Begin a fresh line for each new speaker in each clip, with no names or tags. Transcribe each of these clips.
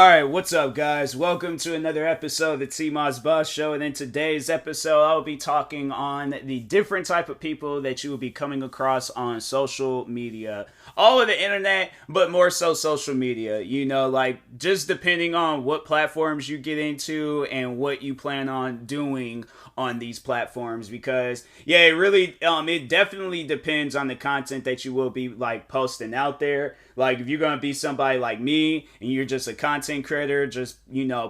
Alright, what's up, guys? Welcome to another episode of the TMossBoss Show. And in today's episode, I'll be talking on the different type of people that you will be coming across on social media. All of the internet, but more so social media. You know, like, just depending on what platforms you get into and what you plan on doing on these platforms. Because, yeah, it definitely depends on the content that you will be, like, posting out there. Like, if you're going to be somebody like me and you're just a content creator, just,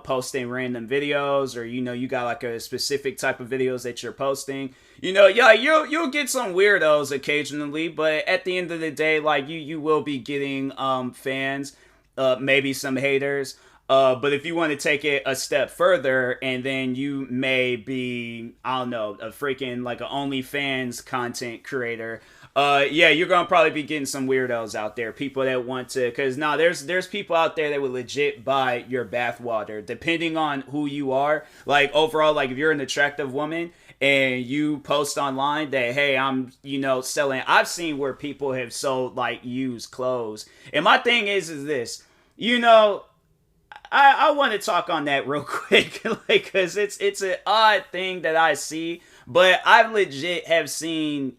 posting random videos, or, you got like a specific type of videos that you're posting, yeah, you'll get some weirdos occasionally, but at the end of the day, like, you will be getting, fans, maybe some haters. But if you want to take it a step further, and then you may be, I don't know, a freaking like an OnlyFans content creator, yeah, you're gonna probably be getting some weirdos out there, people that want to, because now there's people out there that would legit buy your bathwater, depending on who you are. Like, overall, like, if you're an attractive woman and you post online that, hey, I'm, selling, I've seen where people have sold like used clothes, and my thing is this, I want to talk on that real quick, like, because it's an odd thing that I see, but I legit have seen,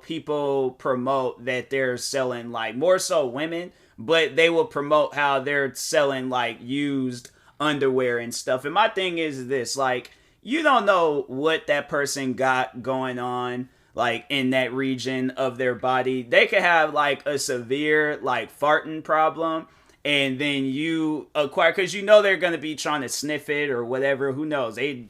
people promote that they're selling, like, more so women, but they will promote how they're selling, like, used underwear and stuff. And my thing is this, like, you don't know what that person got going on, like, in that region of their body. They could have, like, a severe, like, farting problem, and then you acquire, because they're going to be trying to sniff it or whatever. Who knows? They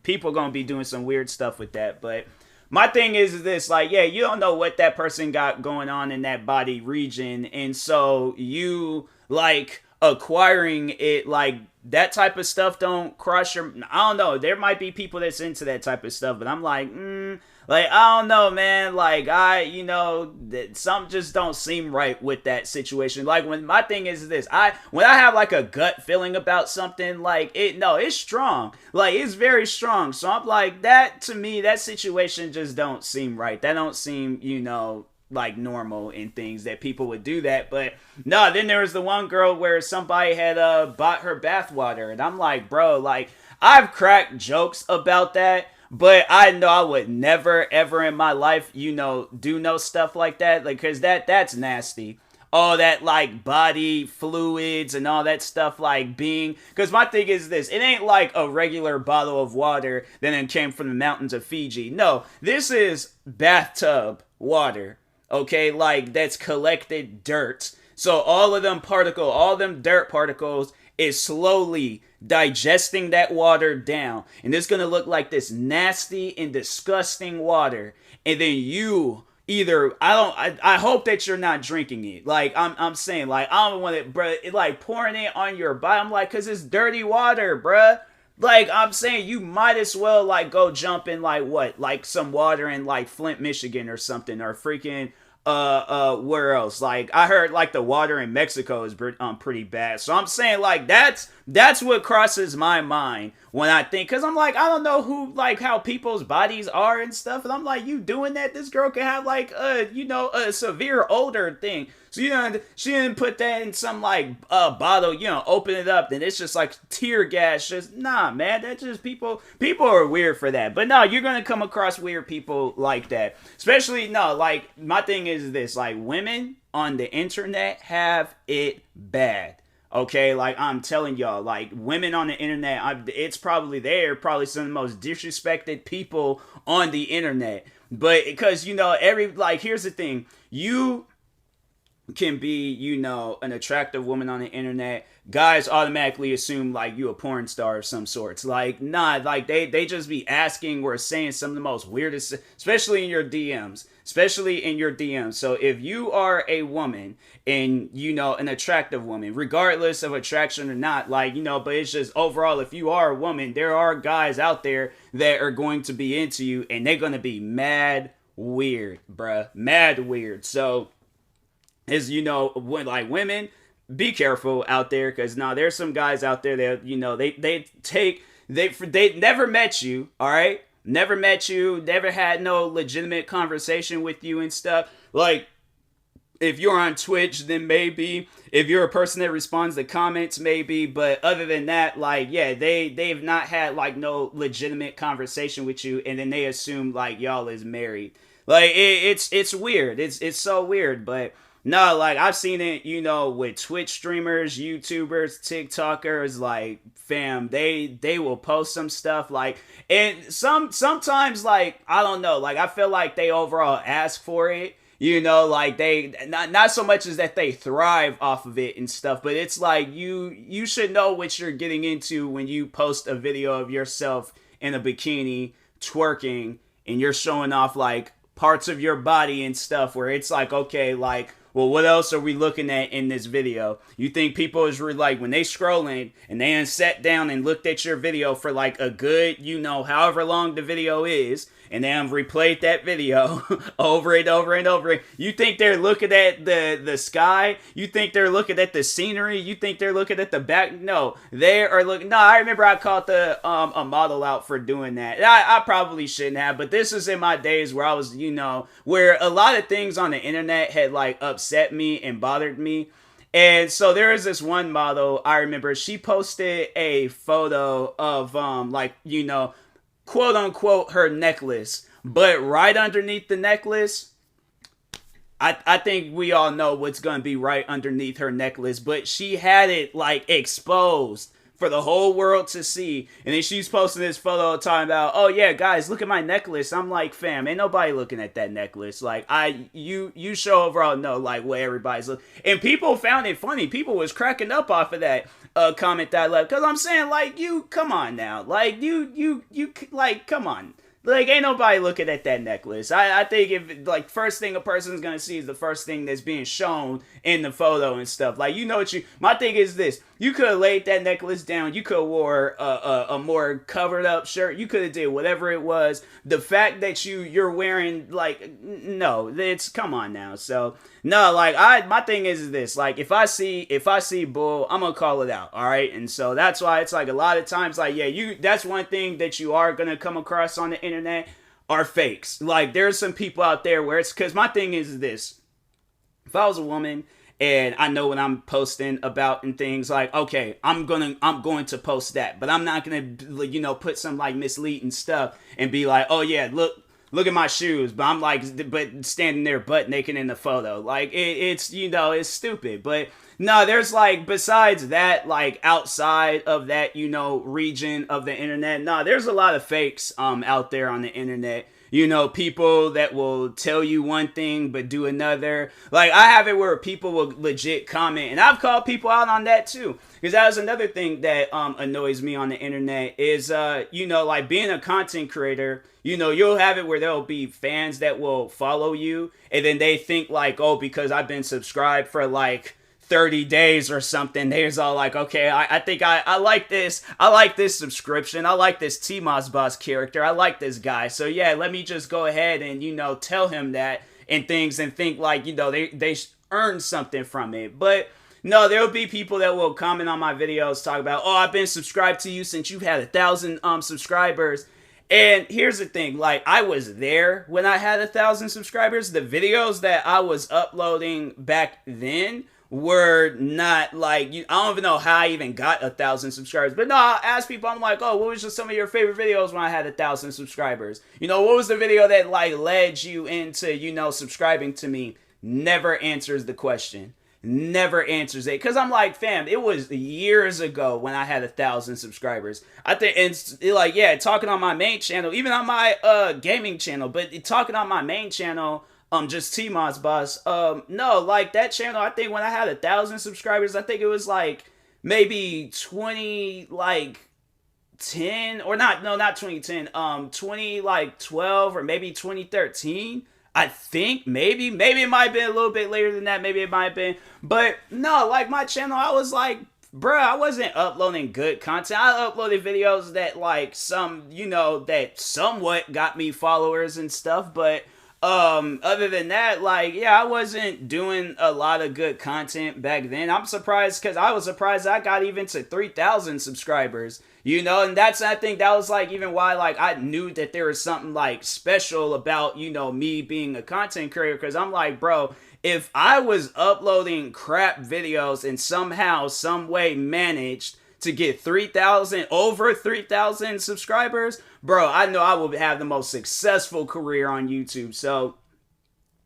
people going to be doing some weird stuff with that. But my thing is this, like, yeah, you don't know what that person got going on in that body region, and so you, like, acquiring it, like, that type of stuff don't crush your, I don't know, there might be people that's into that type of stuff, but I'm like, like, I don't know, man. Like, that something just don't seem right with that situation. Like, when my thing is this, when I have like a gut feeling about something, like, it's strong. Like, it's very strong. So I'm like, that, to me, that situation just don't seem right. That don't seem, like, normal in things that people would do that. But no, then there was the one girl where somebody had bought her bathwater, and I'm like, bro, like, I've cracked jokes about that, but I know I would never, ever in my life, do no stuff like that. Like, because that's nasty. All that, like, body fluids and all that stuff, like, being, because my thing is this, it ain't like a regular bottle of water that then came from the mountains of Fiji. No, this is bathtub water, okay? Like, that's collected dirt. So all them dirt particles is slowly digesting that water down, and it's gonna look like this nasty and disgusting water. And then you either, I hope that you're not drinking it. Like, I'm saying, like, I don't want it, bruh, like, pouring it on your body. I'm like, cause it's dirty water, bruh. Like, I'm saying, you might as well, like, go jump in, like, what, like, some water in, like, Flint, Michigan or something, or freaking where else? Like, I heard, like, the water in Mexico is pretty bad. So I'm saying, like, that's what crosses my mind when I think, because I'm like, I don't know who, like, how people's bodies are and stuff, and I'm like, you doing that? This girl could have, like, a severe odor thing. So, she didn't put that in some, like, bottle, open it up, then it's just, like, tear gas. Just, nah, man, that's just people are weird for that. But no, you're gonna come across weird people like that. Especially, no, like, my thing is this, like, women on the internet have it bad. Okay, like, I'm telling y'all, like, women on the internet, they're probably some of the most disrespected people on the internet. But, because, here's the thing, you can be, an attractive woman on the internet, guys automatically assume, like, you a porn star of some sorts. Like, nah, like, they just be asking or saying some of the most weirdest, especially in your DMs. So if you are a woman and, an attractive woman, regardless of attraction or not, like, but it's just overall, if you are a woman, there are guys out there that are going to be into you, and they're going to be mad weird, bruh. Mad weird. So, when, like, women, be careful out there, because now there's some guys out there that, they never met you, all right? Never met you, never had no legitimate conversation with you and stuff. Like, If you're on Twitch, then maybe. If you're a person that responds to comments, maybe. But other than that, like, yeah, they've not had like no legitimate conversation with you, and then they assume like y'all is married. Like it's weird. It's so weird. But no, like I've seen it, you know, with Twitch streamers, YouTubers, TikTokers, like fam, they will post some stuff like, and sometimes like I don't know, like I feel like they overall ask for it. You know, like they not so much as that they thrive off of it and stuff, but it's like you should know what you're getting into when you post a video of yourself in a bikini twerking and you're showing off like parts of your body and stuff, where it's like, okay, like, well, what else are we looking at in this video? You think people is really like, when they scrolling and they sat down and looked at your video for like a good, you know, however long the video is, and then replayed that video over and over and over. You think they're looking at the sky? You think they're looking at the scenery? You think they're looking at the back? No, they are looking. No, I remember I called a model out for doing that. I probably shouldn't have, but this is in my days where I was, you know, where a lot of things on the internet had like upset me and bothered me. And so there is this one model, I remember, she posted a photo of like, you know, quote unquote her necklace, but right underneath the necklace, I think we all know what's gonna be right underneath her necklace, but she had it like exposed for the whole world to see. And then she's posting this photo talking about, oh yeah, guys, look at my necklace. I'm like, fam, ain't nobody looking at that necklace. Like, you show overall know like what everybody's looking. And people found it funny. People was cracking up off of that comment that I left, because I'm saying, like, you come on now, like you like, come on. Like, ain't nobody looking at that necklace. I think if, like, first thing a person's gonna see is the first thing that's being shown in the photo and stuff. Like, you know what you... My thing is this. You could have laid that necklace down. You could have wore a more covered up shirt. You could have did whatever it was. The fact that you're wearing, like... No, it's... Come on now. So... No, like, my thing is this. Like, if I see bull, I'm gonna call it out, alright? And so that's why it's like a lot of times, like, yeah, that's one thing that you are gonna come across on the internet are fakes. Like, there's some people out there where it's... Because my thing is this. If I was a woman and I know what I'm posting about and things, like, okay, I'm going to post that, but I'm not gonna, you know, put some, like, misleading stuff and be like, oh yeah, look at my shoes, but I'm like, but standing there butt naked in the photo. Like, it's, you know, it's stupid. But no, there's like, besides that, like outside of that, you know, region of the internet, no, there's a lot of fakes out there on the internet. You know, people that will tell you one thing but do another. Like, I have it where people will legit comment, and I've called people out on that too. Because that was another thing that annoys me on the internet is, you know, like being a content creator, you know, you'll have it where there'll be fans that will follow you, and then they think like, oh, because I've been subscribed for like 30 days or something, there's all like, okay, I think I like this. I like this subscription. I like this TMossBoss character. I like this guy. So yeah, let me just go ahead and, you know, tell him that and things and think like, you know, they earned something from it. But no, there'll be people that will comment on my videos, talk about, oh, I've been subscribed to you since you've had 1,000 subscribers. And here's the thing, like, I was there when I had 1,000 subscribers. The videos that I was uploading back then were not like, I don't even know how I even got 1,000 subscribers. But no, I ask people, I'm like, oh, what was just some of your favorite videos when I had 1,000 subscribers? You know, what was the video that like led you into, you know, subscribing to me? Never answers the question. Never answers it. Because I'm like, fam, it was years ago when I had 1,000 subscribers. I think it's like, yeah, talking on my main channel, even on my gaming channel, but talking on my main channel, just TMossBoss. No, like that channel, I think when I had 1,000 subscribers, I think it was like maybe 20, like 10, or not 2010, 20, like 12, or maybe 2013. I think maybe it might have been a little bit later than that. Maybe it might have been, but no, like my channel, I was like, bruh, I wasn't uploading good content. I uploaded videos that like some, you know, that somewhat got me followers and stuff, but other than that, like, yeah, I wasn't doing a lot of good content back then. I'm surprised, because I was surprised I got even to 3,000 subscribers, you know, and I think that was like even why, like, I knew that there was something like special about, you know, me being a content creator, because I'm like, bro, if I was uploading crap videos and somehow, some way managed to get over 3,000 subscribers, bro, I know I would have the most successful career on YouTube. So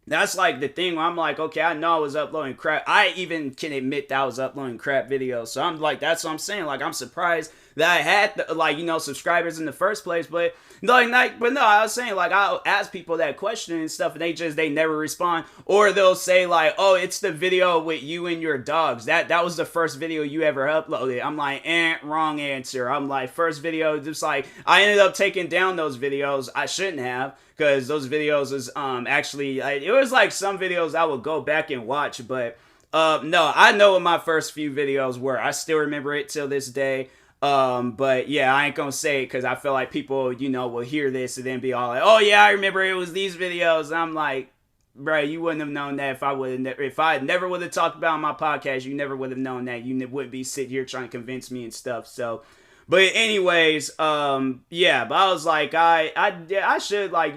that's like the thing where I'm like, okay, I know I was uploading crap. I even can admit that I was uploading crap videos. So I'm like, that's what I'm saying. Like, I'm surprised that I had subscribers in the first place. But no, I was saying, like, I'll ask people that question and stuff, and they never respond. Or they'll say like, oh, it's the video with you and your dogs. That was the first video you ever uploaded. I'm like, wrong answer. I'm like, first video, just like, I ended up taking down those videos. I shouldn't have, because those videos is actually, it was like some videos I would go back and watch, but no, I know what my first few videos were. I still remember it till this day. But yeah, I ain't gonna say it because I feel like people, will hear this and then be all like, oh yeah, I remember it was these videos. I'm like, bro, you wouldn't have known that if I never would have talked about my podcast, you never would have known that. You wouldn't be sitting here trying to convince me and stuff. So, but anyways, yeah, but I was like, I should, like,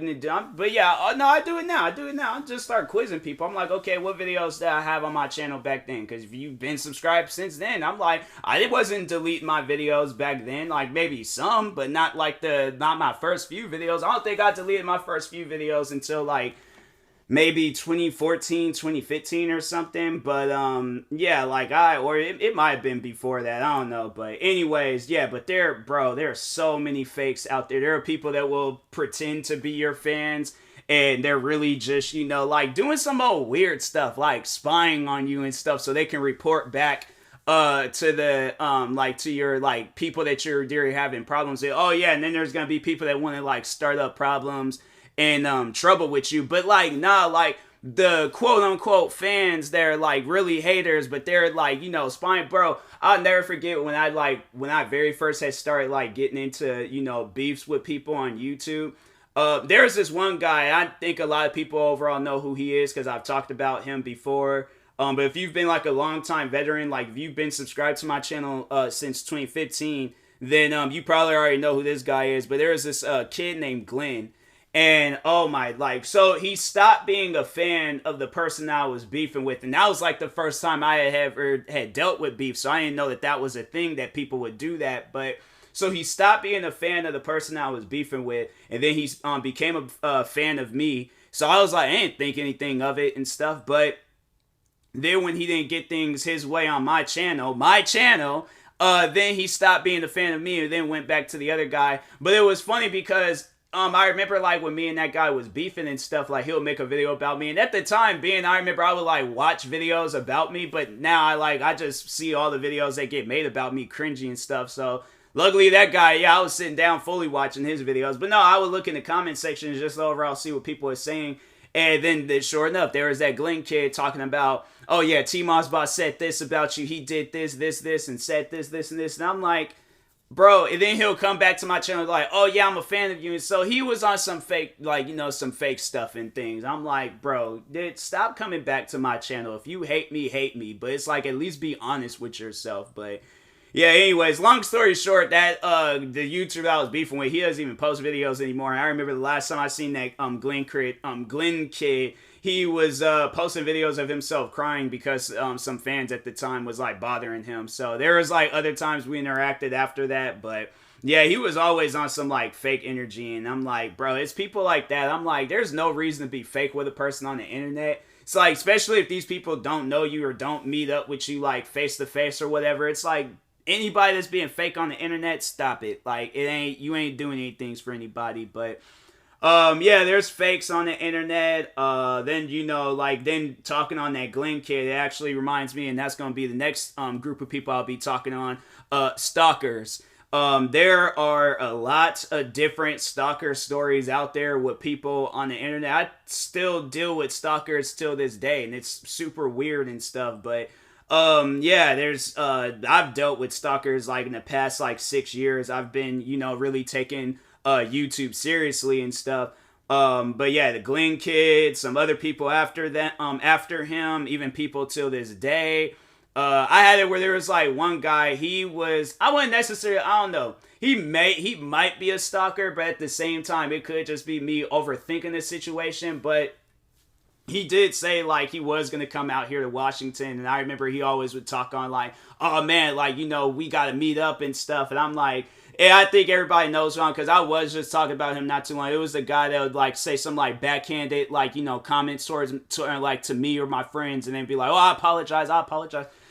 but yeah, no, I do it now. I just start quizzing people. I'm like, okay, what videos did I have on my channel back then? Because if you've been subscribed since then, I'm like, I wasn't deleting my videos back then, like maybe some, but not my first few videos. I don't think I deleted my first few videos until like maybe 2014, 2015 or something. But yeah, like it might have been before that, I don't know. But anyways, yeah, but there are so many fakes out there. There are people that will pretend to be your fans, and they're really just, like doing some old weird stuff, like spying on you and stuff, so they can report back to the to your, like, people that you're having problems with. Oh yeah, and then there's gonna be people that want to, like, start up problems and trouble with you. But like, nah, like the quote unquote fans, they're like really haters, but they're like, spying. Bro, I'll never forget when I very first had started like getting into beefs with people on YouTube. There's this one guy, I think a lot of people overall know who he is because I've talked about him before. But if you've been like a long time veteran, like if you've been subscribed to my channel since 2015, then you probably already know who this guy is. But there was this kid named Glenn. And oh my, like, so he stopped being a fan of the person I was beefing with. And that was like the first time I had dealt with beef. So I didn't know that was a thing that people would do that. But so he stopped being a fan of the person I was beefing with. And then he became a fan of me. So I was like, I didn't think anything of it and stuff. But then when he didn't get things his way on my channel, then he stopped being a fan of me and then went back to the other guy. But it was funny because I remember like when me and that guy was beefing and stuff, like he'll make a video about me. And at the time I remember I would like watch videos about me, but now I just see all the videos that get made about me cringy and stuff. So luckily that guy, yeah, I was sitting down fully watching his videos. But no, I would look in the comment section and just overall see what people are saying. And then sure enough, there was that Glenn kid talking about, oh yeah, TMossBoss said this about you. He did this, and said this, and this. And I'm like, bro, and then he'll come back to my channel like, oh yeah, I'm a fan of you. And so he was on some fake, like, some fake stuff and things. I'm like, bro, stop coming back to my channel. If you hate me. But it's like, at least be honest with yourself. But yeah, anyways, long story short, that the YouTuber I was beefing with, he doesn't even post videos anymore. And I remember the last time I seen that Glenn kid, he was posting videos of himself crying because some fans at the time was like bothering him. So there was like other times we interacted after that, but yeah, he was always on some like fake energy. And I'm like, bro, it's people like that. I'm like, there's no reason to be fake with a person on the internet. It's like, especially if these people don't know you or don't meet up with you like face to face or whatever. It's like, anybody that's being fake on the internet, stop it. Like, you ain't doing anything for anybody. But yeah, there's fakes on the internet. Then talking on that Glenn kid, it actually reminds me, and that's gonna be the next group of people I'll be talking on, stalkers. There are a lot of different stalker stories out there with people on the internet. I still deal with stalkers till this day, and it's super weird and stuff, but yeah, there's I've dealt with stalkers like in the past like 6 years. I've been, really taking YouTube seriously and stuff. But yeah, the Glenn kid, some other people after that, after him, even people till this day. I had it where there was like one guy, I wouldn't necessarily, I don't know. He might be a stalker, but at the same time, it could just be me overthinking the situation. But he did say like he was gonna come out here to Washington, and I remember he always would talk on like, oh man, like we gotta meet up and stuff, and I'm like, yeah, I think everybody knows wrong because I was just talking about him not too long. It was the guy that would like say some like backhanded like comments towards like to me or my friends, and then be like, oh, I apologize.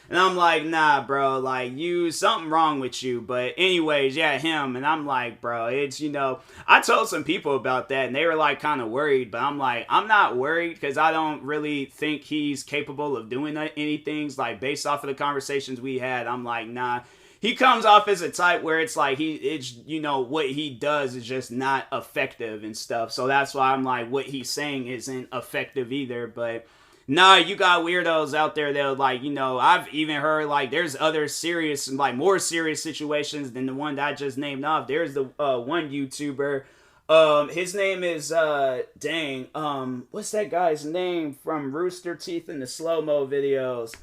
And I'm like, nah, bro, like, something wrong with you. But anyways, yeah, him. And I'm like, bro, it's, I told some people about that and they were like kind of worried. But I'm like, I'm not worried because I don't really think he's capable of doing anything. Like, based off of the conversations we had, I'm like, nah. He comes off as a type where it's like, what he does is just not effective and stuff. So that's why I'm like, what he's saying isn't effective either. But nah, you got weirdos out there that like, I've even heard like there's other serious, like more serious situations than the one that I just named off. There's the one YouTuber, his name is what's that guy's name from Rooster Teeth in the slow-mo videos?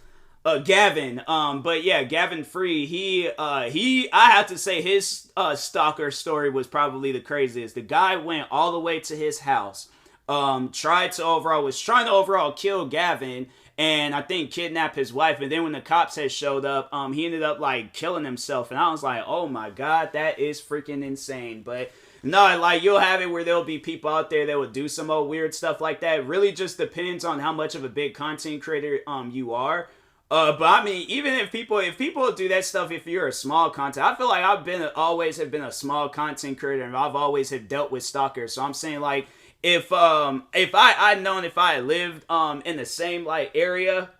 Gavin. But yeah, Gavin Free, I have to say his stalker story was probably the craziest. The guy went all the way to his house. Was trying to overall kill Gavin and I think kidnap his wife, and then when the cops had showed up, he ended up like killing himself, and I was like, oh my god, that is freaking insane. But no, like you'll have it where there'll be people out there that would do some old weird stuff like that. It really just depends on how much of a big content creator you are. But I mean, even if people do that stuff, if you're a small content, I feel like always have been a small content creator, and I've always have dealt with stalkers. So I'm saying like, if I lived in the same like area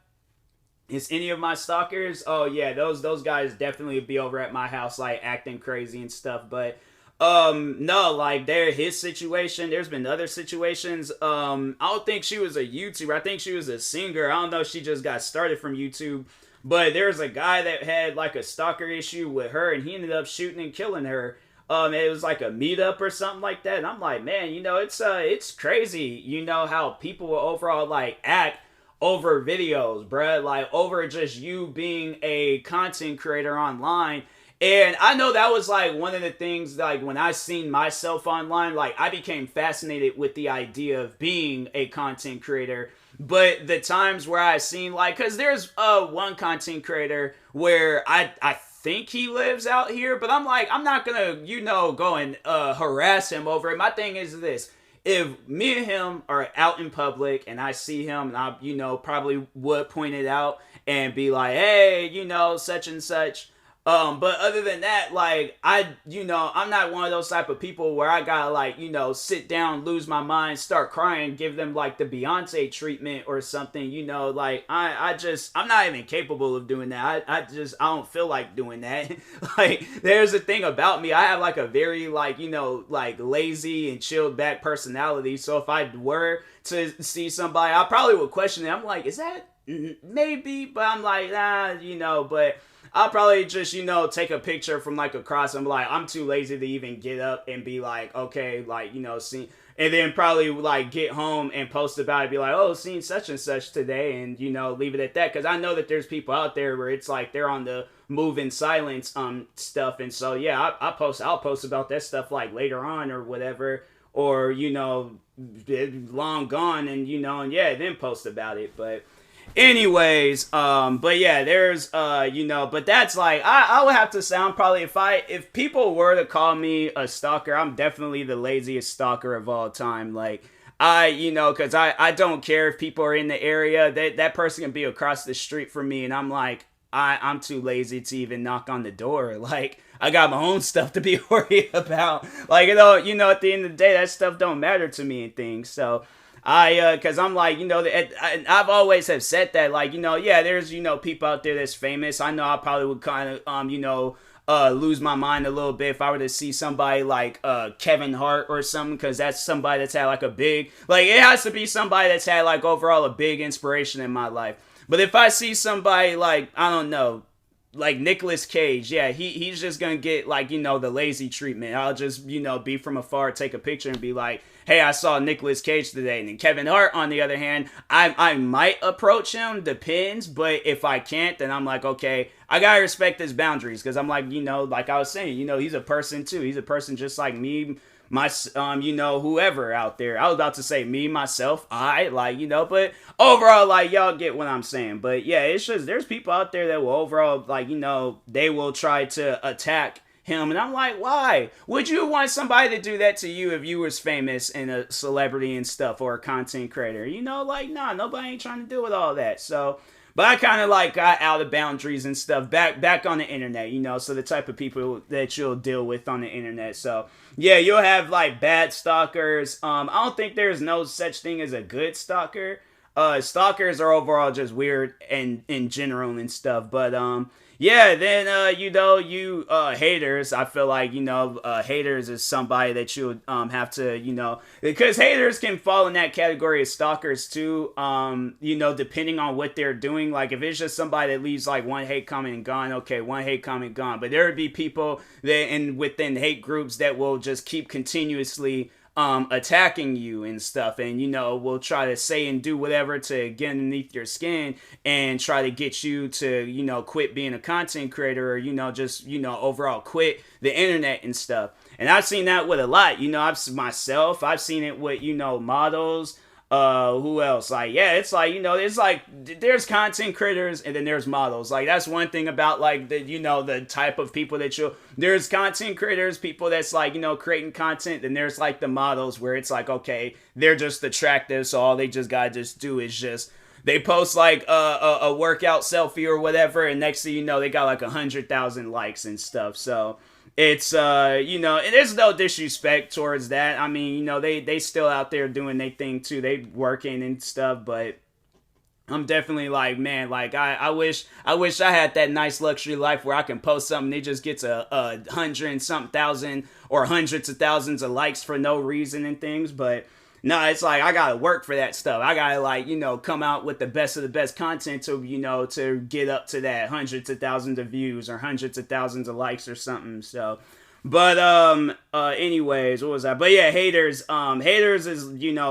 as any of my stalkers, oh yeah, those guys definitely would be over at my house like acting crazy and stuff. But no, like his situation, there's been other situations. I don't think she was a YouTuber. I think she was a singer. I don't know if she just got started from YouTube. But there's a guy that had like a stalker issue with her, and he ended up shooting and killing her. It was like a meetup or something like that. And I'm like, man, it's crazy, how people will overall like act over videos, bruh, like over just you being a content creator online. And I know that was like one of the things, like when I seen myself online, like I became fascinated with the idea of being a content creator. But the times where I seen like, cause there's one content creator where I think he lives out here, but I'm like, I'm not gonna, go and harass him over it. My thing is this: if me and him are out in public and I see him, and I, probably would point it out and be like, hey, such and such. But other than that, like, I'm not one of those type of people where I gotta, like, sit down, lose my mind, start crying, give them, like, the Beyonce treatment or something, like, I'm not even capable of doing that. I don't feel like doing that. Like, there's a thing about me. I have, like, a very, like, like, lazy and chilled back personality, so if I were to see somebody, I probably would question it. I'm like, is that maybe? But I'm like, but I'll probably just, take a picture from like across and be like, I'm too lazy to even get up and be like, okay, like, see, and then probably like get home and post about it, be like, oh, seen such and such today, and, leave it at that. Cause I know that there's people out there where it's like they're on the move in silence stuff. And so, yeah, I'll post about that stuff like later on or whatever, or, long gone and, and yeah, then post about it. But anyways, but yeah, there's, but that's like, I would have to say, I'm probably, if people were to call me a stalker, I'm definitely the laziest stalker of all time. Like, cause I don't care if people are in the area, that person can be across the street from me, and I'm like, I'm too lazy to even knock on the door. Like, I got my own stuff to be worried about. Like, at the end of the day, that stuff don't matter to me and things. So cause I'm like, I've always have said that, like, yeah, there's, people out there that's famous. I know I probably would kind of, lose my mind a little bit if I were to see somebody like, Kevin Hart or something, cause that's somebody that's had like a big, like, it has to be somebody that's had like overall a big inspiration in my life. But if I see somebody like, I don't know, like Nicolas Cage, yeah, he's just gonna get like, the lazy treatment. I'll just, be from afar, take a picture and be like, hey, I saw Nicolas Cage today. And then Kevin Hart, on the other hand, I might approach him, depends, but if I can't, then I'm like, okay, I gotta respect his boundaries, because I'm like, like I was saying, he's a person too. He's a person just like me, my whoever out there. I was about to say me, myself, I, like, but overall, like, y'all get what I'm saying. But yeah, it's just there's people out there that will overall, like, they will try to attack him, and I'm like, why would you want somebody to do that to you if you was famous and a celebrity and stuff, or a content creator? Like, nah, nobody ain't trying to deal with all that. So, but I kind of like got out of boundaries and stuff back on the internet, so the type of people that you'll deal with on the internet. So yeah, you'll have like bad stalkers. I don't think there's no such thing as a good stalker. Stalkers are overall just weird and in general and stuff. But yeah, then haters. I feel like haters is somebody that you would have to because haters can fall in that category of stalkers too. Depending on what they're doing. Like if it's just somebody that leaves like one hate comment and gone, okay, one hate comment gone. But there would be people that within hate groups that will just keep continuously attacking you and stuff, and will try to say and do whatever to get underneath your skin and try to get you to quit being a content creator, or just overall quit the internet and stuff. And I've seen that with a lot. I've seen it with models. Who else? Like, yeah, it's like, it's like there's content creators and then there's models. Like, that's one thing about like the type of people that there's content creators, people that's like, creating content. Then there's like the models where it's like, okay, they're just attractive. So all they just gotta just do is just, they post like a workout selfie or whatever. And next thing you know, they got like 100,000 likes and stuff. So it's and there's no disrespect towards that. I mean, they still out there doing their thing too. They working and stuff, but I'm definitely like, man, like I wish I had that nice luxury life where I can post something, it just gets a 100 and something thousand or hundreds of thousands of likes for no reason and things. But no, it's like I gotta work for that stuff. I gotta like, come out with the best of the best content to, to get up to that hundreds of thousands of views or hundreds of thousands of likes or something. So, but anyways, what was that? But yeah, haters is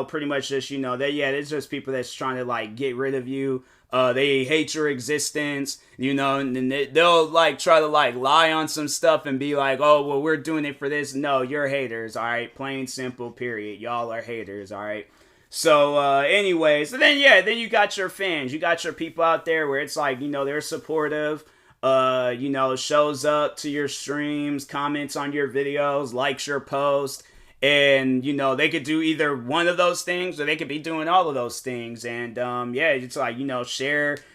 pretty much just it's just people that's trying to like get rid of you. They hate your existence, and they'll like try to like lie on some stuff and be like, oh, well, we're doing it for this. No, you're haters, all right? Plain, simple, period. Y'all are haters, all right? So, anyways, so then you got your fans. You got your people out there where it's like, they're supportive, shows up to your streams, comments on your videos, likes your post. And, they could do either one of those things or they could be doing all of those things. And, it's like,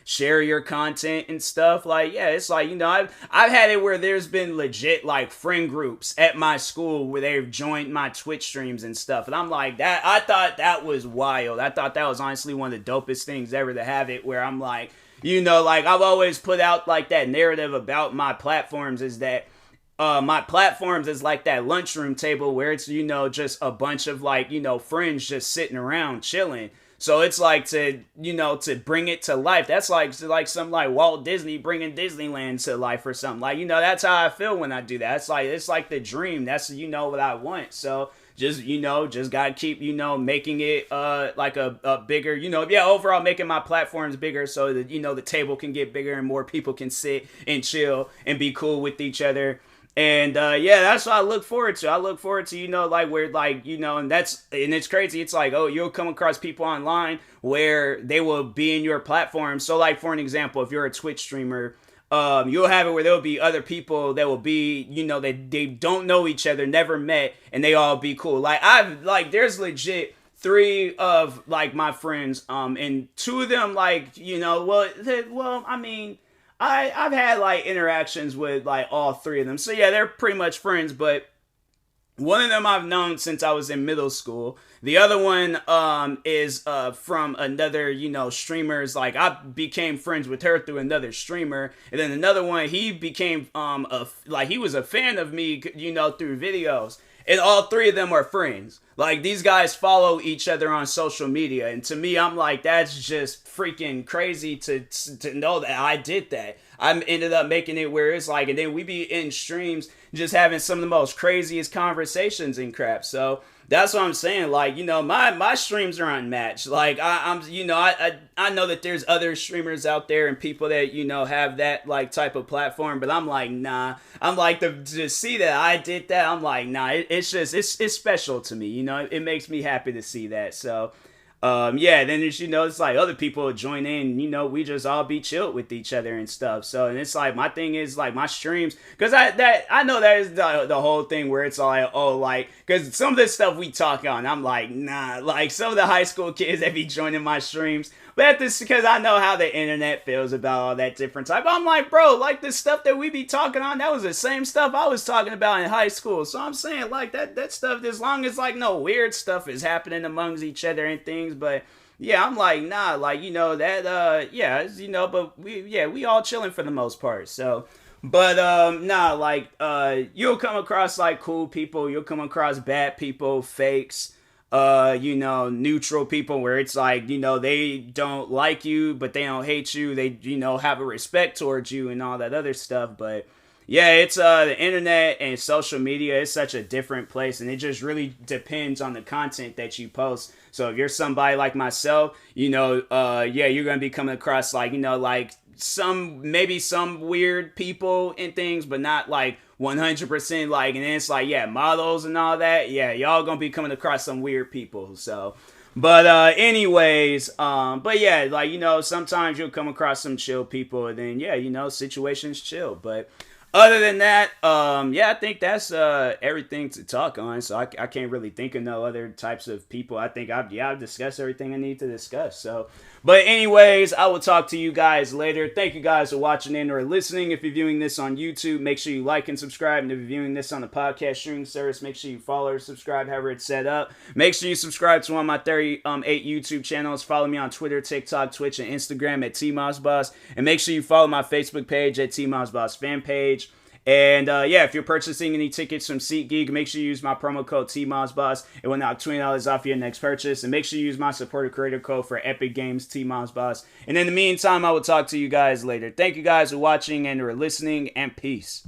share your content and stuff. Like, yeah, it's like, I've had it where there's been legit, like, friend groups at my school where they've joined my Twitch streams and stuff. And I'm like, I thought that was wild. I thought that was honestly one of the dopest things ever to have it where I'm like, like, I've always put out, like, that narrative about my platforms is that, my platforms is like that lunchroom table where it's, just a bunch of like, friends just sitting around chilling. So it's like to bring it to life. That's like some like Walt Disney bringing Disneyland to life or something. Like, that's how I feel when I do that. It's like the dream. That's, what I want. So just, just gotta keep, making it, like a bigger, overall making my platforms bigger so that, the table can get bigger and more people can sit and chill and be cool with each other. And, that's what I look forward to. I look forward to, like, where, like, and it's crazy. It's like, oh, you'll come across people online where they will be in your platform. So, like, for an example, if you're a Twitch streamer, you'll have it where there'll be other people that will be, they don't know each other, never met, and they all be cool. Like, there's legit 3 of, like, my friends, and 2 of them, like, I mean, I've had like interactions with like all 3 of them. So yeah, they're pretty much friends, but one of them I've known since I was in middle school. The other one is from another, streamers. Like I became friends with her through another streamer. And then another one, he became he was a fan of me, through videos. And all 3 of them are friends. Like, these guys follow each other on social media. And to me, I'm like, that's just freaking crazy to know that I did that. I ended up making it where it's like, and then we be in streams just having some of the most craziest conversations and crap. So, That's what I'm saying. Like, my streams are unmatched. Like, I'm, I know that there's other streamers out there and people that, have that like type of platform, but I'm like, nah. I'm like, to see that I did that, I'm like, nah. It's just, it's special to me. It makes me happy to see that. So, yeah, then there's, it's like other people join in, we just all be chilled with each other and stuff. So, and it's like, my thing is like my streams, because I know that is the whole thing where it's like, oh, like, because some of the stuff we talk on, I'm like, nah, like some of the high school kids that be joining my streams, but this because I know how the internet feels about all that different type. I'm like, bro, like the stuff that we be talking on, that was the same stuff I was talking about in high school. So I'm saying like that stuff, as long as like no weird stuff is happening amongst each other and things, but yeah, I'm like, nah, like, that, yeah, but we all chilling for the most part. So, but, nah, like, you'll come across like cool people, you'll come across bad people, fakes, neutral people where it's like, they don't like you, but they don't hate you. They, have a respect towards you and all that other stuff. But yeah, it's, the internet and social media is such a different place, and it just really depends on the content that you post. So if you're somebody like myself, yeah, you're going to be coming across like, like maybe some weird people and things, but not like 100% like, and then it's like, yeah, models and all that. Yeah, y'all gonna be coming across some weird people. So, but anyways, but yeah, like, sometimes you'll come across some chill people, and then yeah, situations chill. But other than that, yeah, I think that's everything to talk on. So I can't really think of no other types of people. I think I've discussed everything I need to discuss. So, but anyways, I will talk to you guys later. Thank you guys for watching in or listening. If you're viewing this on YouTube, make sure you like and subscribe. And if you're viewing this on the podcast streaming service, make sure you follow or subscribe, however it's set up. Make sure you subscribe to one of my 38 YouTube channels. Follow me on Twitter, TikTok, Twitch, and Instagram at TMossBoss. And make sure you follow my Facebook page at TMossBoss fan page. And yeah, if you're purchasing any tickets from SeatGeek, make sure you use my promo code TMossBoss. It will knock $20 off your next purchase. And make sure you use my supporter creator code for Epic Games TMossBoss. And in the meantime, I will talk to you guys later. Thank you guys for watching and for listening, and peace.